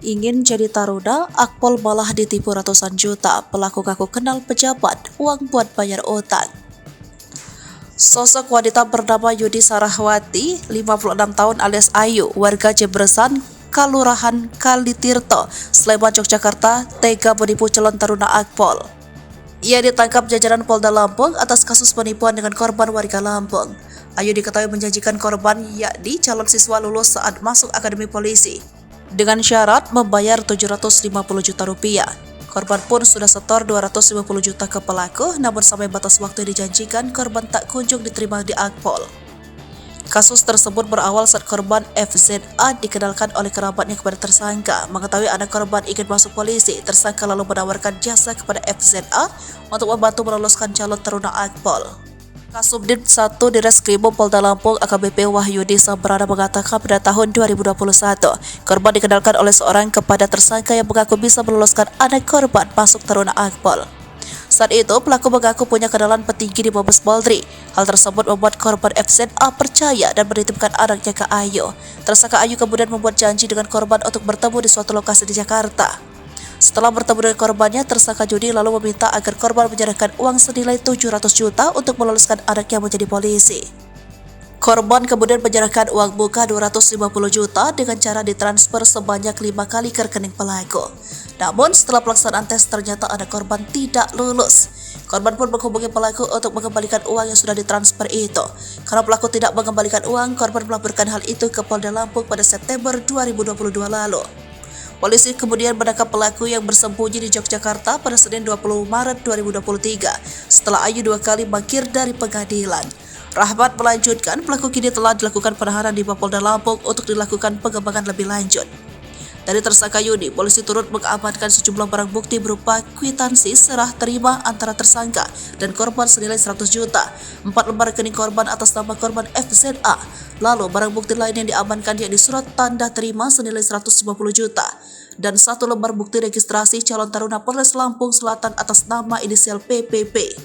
Ingin jadi taruna, Akpol malah ditipu ratusan juta. Pelaku ngaku kenal pejabat, uang buat bayar utang. Sosok wanita bernama Yudi Sarahwati, 56 tahun alias Ayu, warga Jebresan, Kalurahan Kalitirto, Sleman, Yogyakarta, tega menipu calon taruna Akpol. Ia ditangkap jajaran Polda Lampung atas kasus penipuan dengan korban warga Lampung. Ayu diketahui menjanjikan korban yakni calon siswa lulus saat masuk akademi polisi dengan syarat membayar 750 juta rupiah. Korban pun sudah setor 250 juta ke pelaku, namun sampai batas waktu yang dijanjikan, korban tak kunjung diterima di Akpol. Kasus tersebut berawal saat korban FZA dikenalkan oleh kerabatnya kepada tersangka. Mengetahui anak korban ingin masuk polisi, tersangka lalu menawarkan jasa kepada FZA untuk membantu melolos calon taruna Akpol. Kasubdit 1 Direskrimum Polda Lampung AKBP Wahyudi Sabrana mengatakan pada tahun 2021, korban dikenalkan oleh seorang kepada tersangka yang mengaku bisa meloloskan anak korban masuk taruna Akpol. Saat itu, pelaku mengaku punya kenalan petinggi di Mabes Polri. Hal tersebut membuat korban FZA percaya dan menitipkan anaknya ke Ayu. Tersangka Ayu kemudian membuat janji dengan korban untuk bertemu di suatu lokasi di Jakarta. Setelah bertemu dengan korbannya, tersangka Yudi lalu meminta agar korban menyerahkan uang senilai 700 juta untuk meloloskan anaknya menjadi polisi. Korban kemudian menyerahkan uang muka 250 juta dengan cara ditransfer sebanyak 5 kali ke rekening pelaku. Namun setelah pelaksanaan tes ternyata anak korban tidak lulus. Korban pun menghubungi pelaku untuk mengembalikan uang yang sudah ditransfer itu. Karena pelaku tidak mengembalikan uang, korban melaporkan hal itu ke Polda Lampung pada September 2022 lalu. Polisi kemudian menangkap pelaku yang bersembunyi di Yogyakarta pada Senin 20 Maret 2023 setelah Ayu 2 kali mangkir dari pengadilan. Rahmat melanjutkan pelaku kini telah dilakukan penahanan di Mapolda Lampung untuk dilakukan pengembangan lebih lanjut. Dari tersangka Yudi, polisi turut mengamankan sejumlah barang bukti berupa kwitansi serah terima antara tersangka dan korban senilai 100 juta, 4 lembar rekening korban atas nama korban FZA. Lalu barang bukti lain yang diamankan yakni surat tanda terima senilai 150 juta dan 1 lembar bukti registrasi calon taruna Polres Lampung Selatan atas nama inisial PPP.